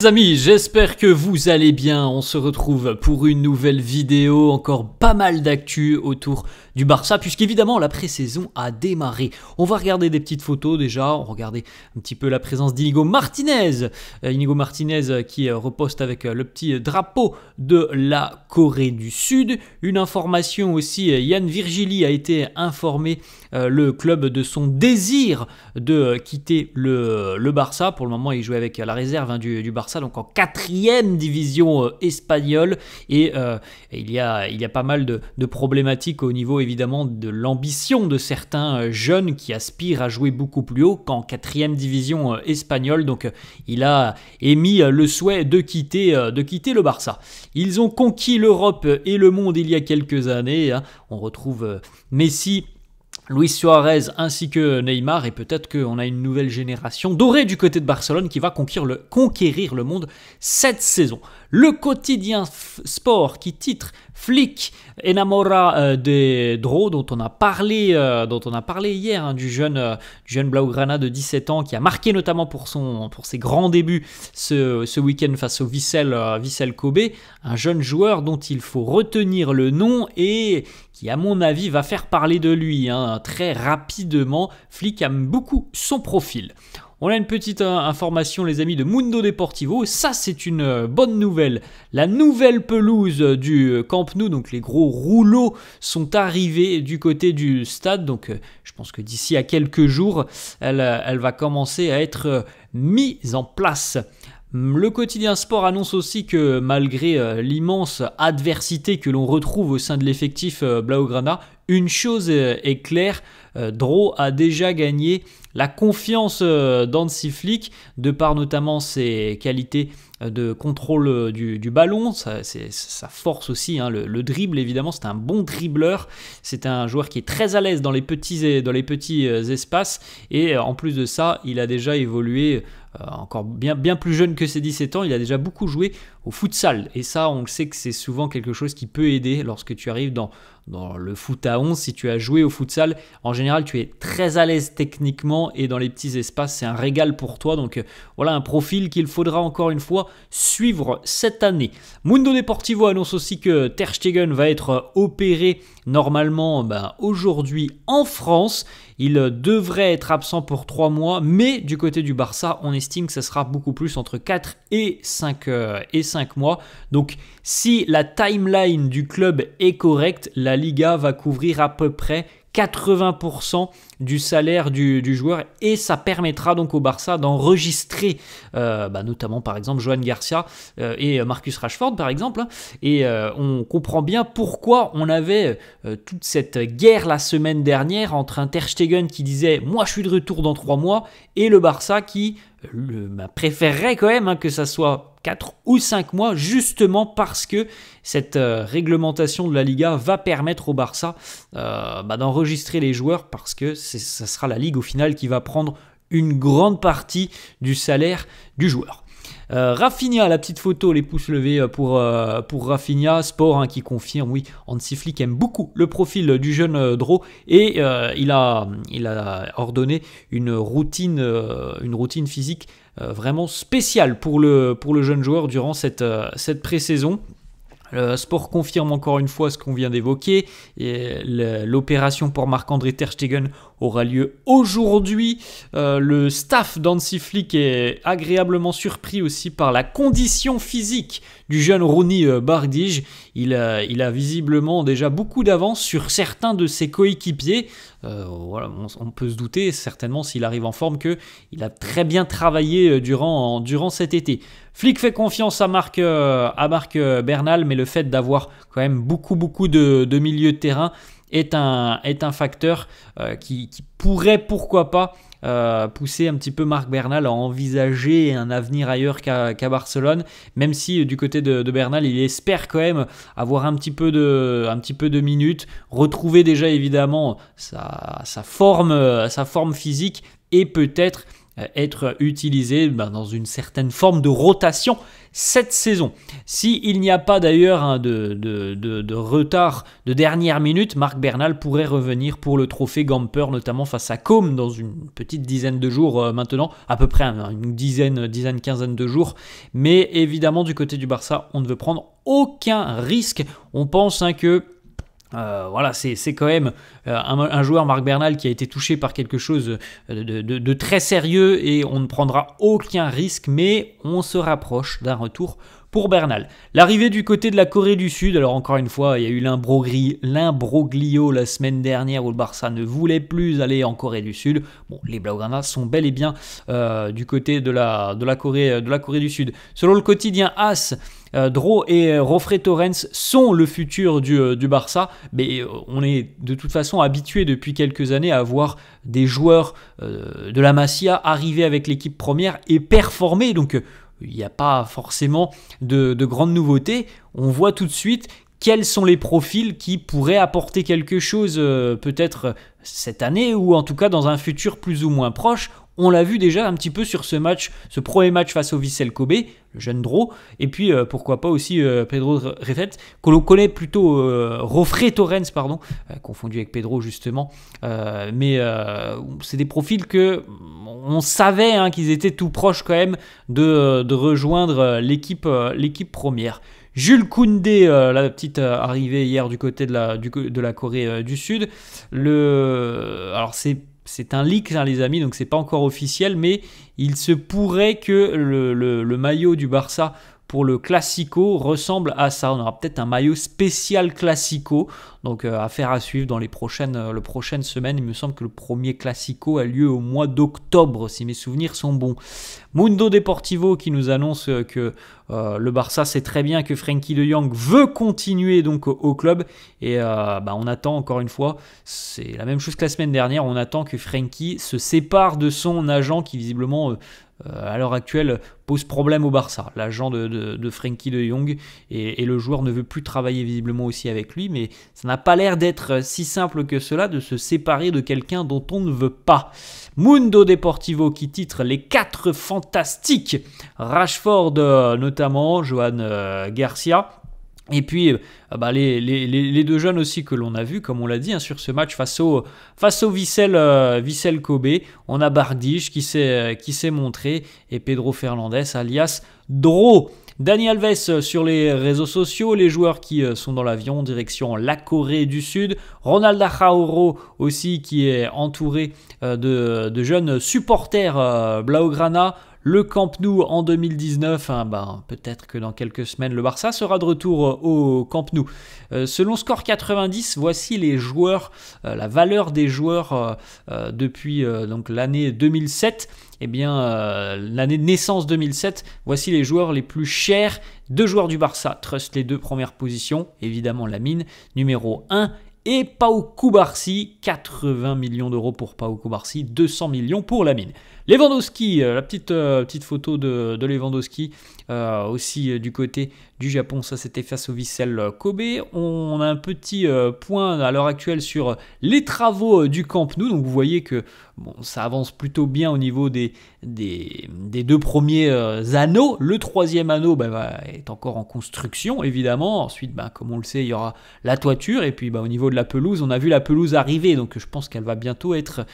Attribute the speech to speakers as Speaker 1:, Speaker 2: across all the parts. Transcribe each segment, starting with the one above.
Speaker 1: Les amis, j'espère que vous allez bien. On se retrouve pour une nouvelle vidéo, encore pas mal d'actu autour du Barça, puisqu'évidemment la pré-saison a démarré. On va regarder des petites photos déjà, on va regarder un petit peu la présence d'Inigo Martinez. Inigo Martinez qui reposte avec le petit drapeau de la Corée du Sud. Une information aussi, Yann Virgili a été informé le club de son désir de quitter le Barça. Pour le moment, il jouait avec la réserve du Barça, donc en 4e division espagnole. Et il y a pas mal de problématiques au niveau évidemment de l'ambition de certains jeunes qui aspirent à jouer beaucoup plus haut qu'en 4e division espagnole. Donc il a émis le souhait de quitter le Barça. Ils ont conquis l'Europe et le monde il y a quelques années. On retrouve Messi, Luis Suarez ainsi que Neymar, et peut-être qu'on a une nouvelle génération dorée du côté de Barcelone qui va conquérir le monde cette saison. Le quotidien sport qui titre Flick enamora de Dro, dont on a parlé hier, du jeune Blaugrana de 17 ans qui a marqué notamment pour ses grands débuts ce week-end face au Vissel Kobe, un jeune joueur dont il faut retenir le nom et qui à mon avis va faire parler de lui très rapidement. Flick aime beaucoup son profil. On a une petite information les amis de Mundo Deportivo, ça c'est une bonne nouvelle. La nouvelle pelouse du Camp Nou, donc les gros rouleaux sont arrivés du côté du stade, donc je pense que d'ici à quelques jours, elle va commencer à être mise en place. Le quotidien sport annonce aussi que malgré l'immense adversité que l'on retrouve au sein de l'effectif Blaugrana, une chose est claire, Dro a déjà gagné la confiance d'Hansi Flick de par notamment ses qualités de contrôle du ballon, sa force aussi, le dribble évidemment, c'est un bon dribbleur, c'est un joueur qui est très à l'aise dans les petits espaces et en plus de ça, il a déjà évolué encore bien plus jeune que ses 17 ans, il a déjà beaucoup joué au futsal et ça on le sait que c'est souvent quelque chose qui peut aider lorsque tu arrives dans le foot à 11, si tu as joué au futsal, en général tu es très à l'aise techniquement et dans les petits espaces c'est un régal pour toi, donc voilà un profil qu'il faudra encore une fois suivre cette année. Mundo Deportivo annonce aussi que Ter Stegen va être opéré normalement aujourd'hui en France. Il devrait être absent pour 3 mois, mais du côté du Barça, on estime que ça sera beaucoup plus entre 4 et 5 mois. Donc si la timeline du club est correcte, la Liga va couvrir à peu près 80% du salaire du joueur et ça permettra donc au Barça d'enregistrer notamment par exemple Joan Garcia et Marcus Rashford par exemple, et on comprend bien pourquoi on avait toute cette guerre la semaine dernière entre un Ter Stegen qui disait moi je suis de retour dans 3 mois et le Barça qui préférerait quand même que ça soit 4 ou 5 mois, justement parce que cette réglementation de la Liga va permettre au Barça d'enregistrer les joueurs, parce que ça sera la Ligue au final qui va prendre une grande partie du salaire du joueur. Rafinha, la petite photo, les pouces levés pour Rafinha, sport qui confirme, oui, Hansi Flick aime beaucoup le profil du jeune Dro et il a ordonné une routine physique vraiment spéciale pour le jeune joueur durant cette pré-saison. Sport confirme encore une fois ce qu'on vient d'évoquer. L'opération pour Marc-André Ter Stegen aura lieu aujourd'hui. Le staff d'Hansi Flick est agréablement surpris aussi par la condition physique du jeune Rooney Bardghji. Il a visiblement déjà beaucoup d'avance sur certains de ses coéquipiers. Voilà, on peut se douter certainement s'il arrive en forme qu'il a très bien travaillé durant cet été. Flick fait confiance à Marc Bernal, mais le fait d'avoir quand même beaucoup de milieux de terrain est un facteur qui pourrait, pourquoi pas, pousser un petit peu Marc Bernal à envisager un avenir ailleurs qu'à Barcelone, même si du côté de Bernal, il espère quand même avoir un petit peu de minutes, retrouver déjà évidemment sa forme physique et peut-être être utilisé dans une certaine forme de rotation cette saison. S'il n'y a pas d'ailleurs de retard de dernière minute, Marc Bernal pourrait revenir pour le trophée Gamper, notamment face à Côme dans une petite dizaine de jours maintenant, à peu près une quinzaine de jours. Mais évidemment, du côté du Barça, on ne veut prendre aucun risque. On pense que voilà, c'est quand même un joueur, Marc Bernal, qui a été touché par quelque chose de très sérieux et on ne prendra aucun risque, mais on se rapproche d'un retour pour Bernal. L'arrivée du côté de la Corée du Sud, alors encore une fois, il y a eu l'imbroglio la semaine dernière où le Barça ne voulait plus aller en Corée du Sud. Bon, les Blaugrana sont bel et bien du côté de la Corée du Sud. Selon le quotidien AS, Dro et Rofré Torrens sont le futur du Barça, mais on est de toute façon habitué depuis quelques années à voir des joueurs de la Masia arriver avec l'équipe première et performer, donc il n'y a pas forcément de grandes nouveautés. On voit tout de suite quels sont les profils qui pourraient apporter quelque chose peut-être cette année ou en tout cas dans un futur plus ou moins proche. On l'a vu déjà un petit peu sur ce premier match face au Vissel Kobe, le jeune Dro, et puis pourquoi pas aussi Pedro Refet, que l'on connaît plutôt Rofré Torrens, pardon, confondu avec Pedro justement, mais c'est des profils que on savait qu'ils étaient tout proches quand même de rejoindre l'équipe première. Jules Koundé, la petite arrivée hier du côté de la Corée du Sud. Alors c'est un leak, les amis, donc c'est pas encore officiel, mais il se pourrait que le maillot du Barça pour le Classico ressemble à ça. On aura peut-être un maillot spécial Classico, donc affaire à suivre dans les prochaines semaines. Il me semble que le premier Classico a lieu au mois d'octobre, si mes souvenirs sont bons. Mundo Deportivo qui nous annonce que le Barça sait très bien que Frenkie de Jong veut continuer donc au club et on attend encore une fois, c'est la même chose que la semaine dernière, on attend que Frenkie se sépare de son agent qui visiblement à l'heure actuelle pose problème au Barça, l'agent de Frenkie de Jong, et le joueur ne veut plus travailler visiblement aussi avec lui, mais ça n'a pas l'air d'être si simple que cela de se séparer de quelqu'un dont on ne veut pas. Mundo Deportivo qui titre les 4 fantastiques, Rashford notamment, Johan Garcia. Et puis les deux jeunes aussi que l'on a vus, comme on l'a dit, sur ce match face au Vissel Kobe. On a Bardiche qui s'est montré et Pedro Fernandez alias Dro. Dani Alves sur les réseaux sociaux, les joueurs qui sont dans l'avion direction la Corée du Sud. Ronald Araujo aussi qui est entouré de jeunes supporters Blaugrana. Le Camp Nou en 2019, peut-être que dans quelques semaines, le Barça sera de retour au Camp Nou. Selon Score 90, voici les joueurs, la valeur des joueurs depuis donc l'année 2007. L'année de naissance 2007, voici les joueurs les plus chers. 2 joueurs du Barça trustent les 2 premières positions. Évidemment, Lamine, numéro 1. Et Pau Cubarsí, 80 millions d'euros pour Pau Cubarsí, 200 millions pour Lamine. Lewandowski, la petite photo de Lewandowski, aussi du côté du Japon, ça c'était face au Vissel Kobe. On a un petit point à l'heure actuelle sur les travaux du Camp Nou, donc vous voyez que ça avance plutôt bien au niveau des 2 premiers anneaux. Le 3e anneau est encore en construction évidemment. Ensuite, comme on le sait, il y aura la toiture, et puis au niveau de la pelouse, on a vu la pelouse arriver, donc je pense qu'elle va bientôt être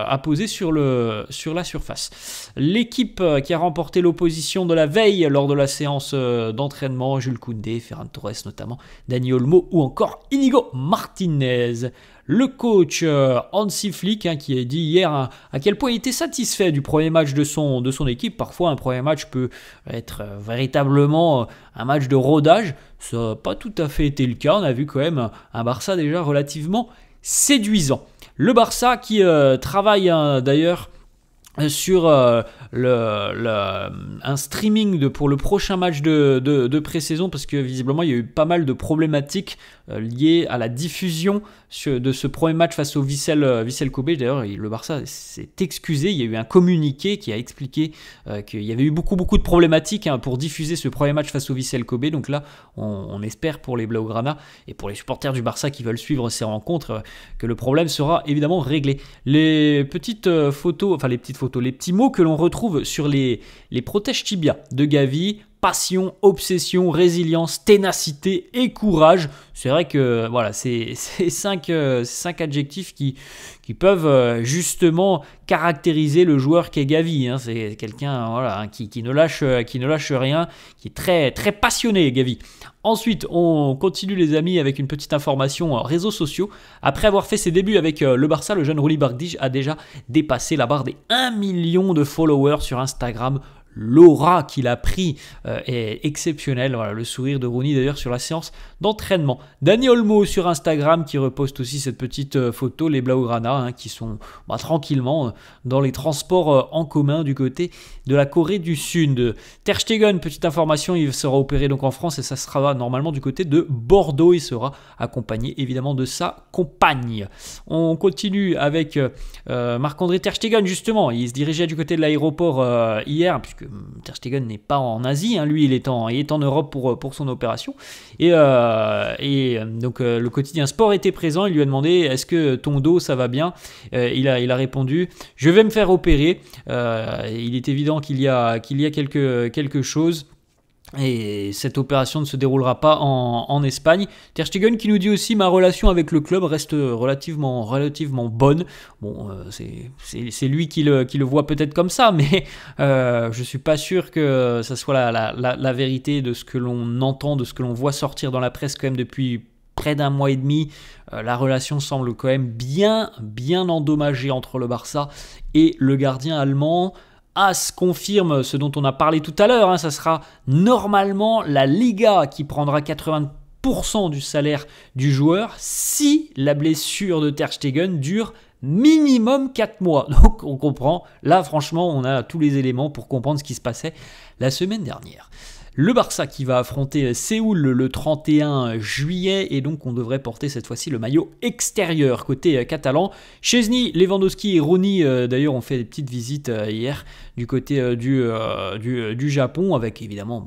Speaker 1: apposée sur la surface. L'équipe qui a remporté l'opposition de la veille lors de la séance d'entraînement, Jules Koundé, Ferran Torres notamment, Dani Olmo ou encore Inigo Martinez. Le coach Hansi Flick qui a dit hier à quel point il était satisfait du premier match de son équipe. Parfois un premier match peut être véritablement un match de rodage. Ça n'a pas tout à fait été le cas. On a vu quand même un Barça déjà relativement séduisant. Le Barça qui travaille d'ailleurs sur un streaming pour le prochain match de pré-saison, parce que visiblement il y a eu pas mal de problématiques liées à la diffusion de ce premier match face au Vissel Kobe. D'ailleurs, le Barça s'est excusé, il y a eu un communiqué qui a expliqué qu'il y avait eu beaucoup de problématiques pour diffuser ce premier match face au Vissel Kobe. Donc là, on espère pour les Blaugrana et pour les supporters du Barça qui veulent suivre ces rencontres que le problème sera évidemment réglé. Les petites photos, les petits mots que l'on retrouve sur les protèges tibia de Gavi: passion, obsession, résilience, ténacité et courage. C'est vrai que voilà, c'est cinq adjectifs qui peuvent justement caractériser le joueur qu'est Gavi. C'est quelqu'un qui ne lâche rien, qui est très, très passionné, Gavi. Ensuite, on continue les amis avec une petite information réseaux sociaux. Après avoir fait ses débuts avec le Barça, le jeune Ruli Bardic a déjà dépassé la barre des 1 million de followers sur Instagram. L'aura qu'il a pris est exceptionnelle. Voilà, le sourire de Rooney d'ailleurs sur la séance d'entraînement. Dani Olmo sur Instagram qui reposte aussi cette petite photo. Les Blaugrana qui sont tranquillement dans les transports en commun du côté de la Corée du Sud. Ter Stegen, petite information, il sera opéré donc en France et ça sera normalement du côté de Bordeaux. Il sera accompagné évidemment de sa compagne. On continue avec Marc-André Ter Stegen justement. Il se dirigeait du côté de l'aéroport hier, puisque Ter Stegen n'est pas en Asie, lui il est en Europe pour son opération, et donc le quotidien Sport était présent. Il lui a demandé: est-ce que ton dos ça va bien? Il a répondu: je vais me faire opérer. Il est évident qu'il y a quelque chose. Et cette opération ne se déroulera pas en Espagne. Ter Stegen qui nous dit aussi: ma relation avec le club reste relativement bonne. Bon, c'est lui qui le voit peut-être comme ça, mais je suis pas sûr que ça soit la vérité de ce que l'on entend, de ce que l'on voit sortir dans la presse quand même depuis près d'un mois et demi. La relation semble quand même bien endommagée entre le Barça et le gardien allemand. AS confirme ce dont on a parlé tout à l'heure, ça sera normalement la Liga qui prendra 80% du salaire du joueur si la blessure de Ter Stegen dure minimum 4 mois. Donc on comprend, là franchement on a tous les éléments pour comprendre ce qui se passait la semaine dernière. Le Barça qui va affronter Séoul le 31 juillet et donc on devrait porter cette fois-ci le maillot extérieur côté catalan. Chesney, Lewandowski et Rooney d'ailleurs ont fait des petites visites hier du côté du Japon avec évidemment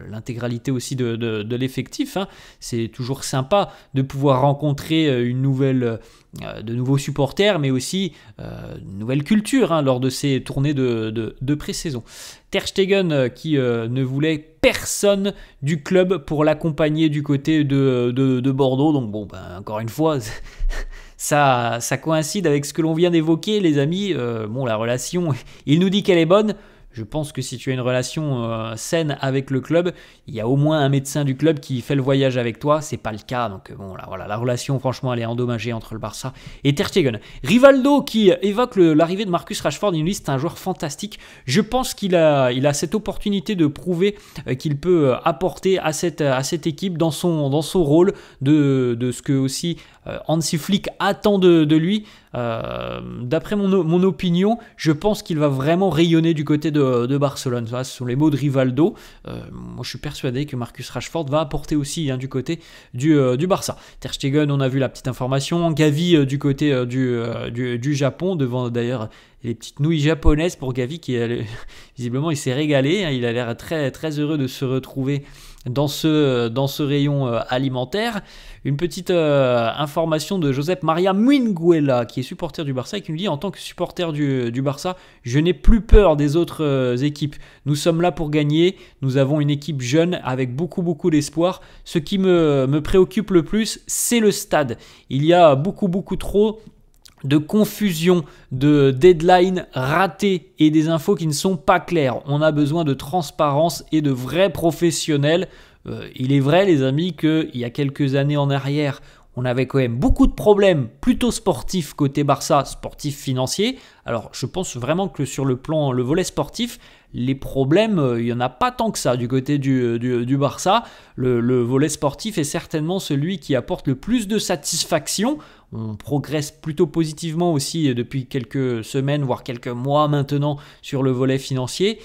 Speaker 1: l'intégralité aussi de l'effectif. C'est toujours sympa de pouvoir rencontrer de nouveaux supporters mais aussi une nouvelle culture lors de ces tournées de pré-saison. Ter Stegen qui ne voulait personne du club pour l'accompagner du côté de Bordeaux. Donc bon, encore une fois, ça coïncide avec ce que l'on vient d'évoquer, les amis. La relation, il nous dit qu'elle est bonne. Je pense que si tu as une relation saine avec le club, il y a au moins un médecin du club qui fait le voyage avec toi. C'est pas le cas, donc la relation franchement elle est endommagée entre le Barça et Ter Stegen. Rivaldo qui évoque l'arrivée de Marcus Rashford, il nous dit c'est un joueur fantastique. Je pense qu'il a cette opportunité de prouver qu'il peut apporter à cette équipe dans son rôle de ce que aussi Hansi Flick attend de lui. D'après mon opinion, je pense qu'il va vraiment rayonner du côté de Barcelone. Ça, ce sont les mots de Rivaldo. Moi, je suis persuadé que Marcus Rashford va apporter aussi du côté du Barça. Ter Stegen, on a vu la petite information. Gavi du côté du Japon, devant d'ailleurs les petites nouilles japonaises pour Gavi qui visiblement il s'est régalé. Il a l'air très, très heureux de se retrouver dans ce rayon alimentaire. Une petite information de Josep Maria Minguella qui est supporter du Barça et qui nous dit: en tant que supporter du Barça, je n'ai plus peur des autres équipes. Nous sommes là pour gagner. Nous avons une équipe jeune avec beaucoup d'espoir. Ce qui me préoccupe le plus, c'est le stade. Il y a beaucoup trop de confusion, de deadline ratés et des infos qui ne sont pas claires. On a besoin de transparence et de vrais professionnels. Il est vrai, les amis, qu'il y a quelques années en arrière, on avait quand même beaucoup de problèmes plutôt sportifs côté Barça, sportifs financiers. Alors je pense vraiment que sur le volet sportif, les problèmes, il n'y en a pas tant que ça du côté du Barça. Le volet sportif est certainement celui qui apporte le plus de satisfaction. On progresse plutôt positivement aussi depuis quelques semaines, voire quelques mois maintenant sur le volet financier.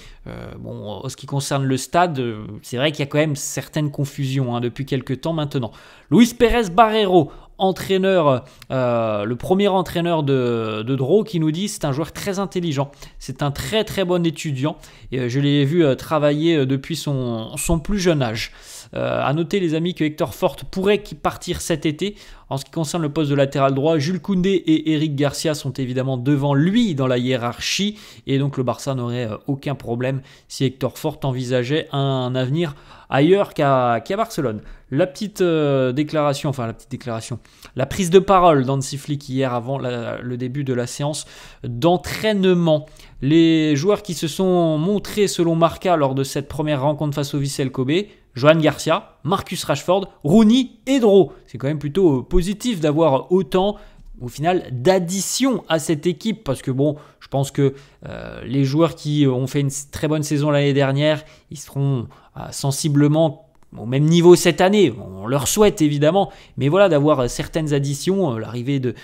Speaker 1: Bon, en ce qui concerne le stade, c'est vrai qu'il y a quand même certaines confusions depuis quelques temps maintenant. Luis Pérez Barreiro, entraîneur, le premier entraîneur de Dreux, qui nous dit c'est un joueur très intelligent, c'est un très très bon étudiant et je l'ai vu travailler depuis son plus jeune âge. À noter les amis que Hector Fort pourrait partir cet été. En ce qui concerne le poste de latéral droit, Jules Koundé et Eric Garcia sont évidemment devant lui dans la hiérarchie et donc le Barça n'aurait aucun problème si Hector Fort envisageait un avenir ailleurs qu'à Barcelone. La petite déclaration, la prise de parole d'Hansi Flick hier avant le début de la séance d'entraînement. Les joueurs qui se sont montrés selon Marca lors de cette première rencontre face au Vissel Kobe: Johan Garcia, Marcus Rashford, Rooney et Dreux. C'est quand même plutôt positif d'avoir autant, au final, d'addition à cette équipe, parce que bon, je pense que les joueurs qui ont fait une très bonne saison l'année dernière, ils seront sensiblement au même niveau cette année. On leur souhaite évidemment, mais voilà, d'avoir certaines additions, l'arrivée de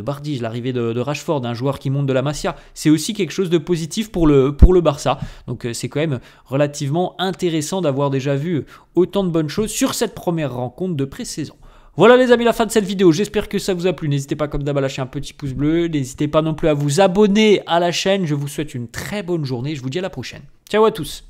Speaker 1: Bardij, l'arrivée de Rashford, un joueur qui monte de la Masia, c'est aussi quelque chose de positif pour le Barça. Donc c'est quand même relativement intéressant d'avoir déjà vu autant de bonnes choses sur cette première rencontre de pré-saison. Voilà les amis, la fin de cette vidéo, j'espère que ça vous a plu. N'hésitez pas comme d'hab à lâcher un petit pouce bleu, n'hésitez pas non plus à vous abonner à la chaîne. Je vous souhaite une très bonne journée, je vous dis à la prochaine. Ciao à tous.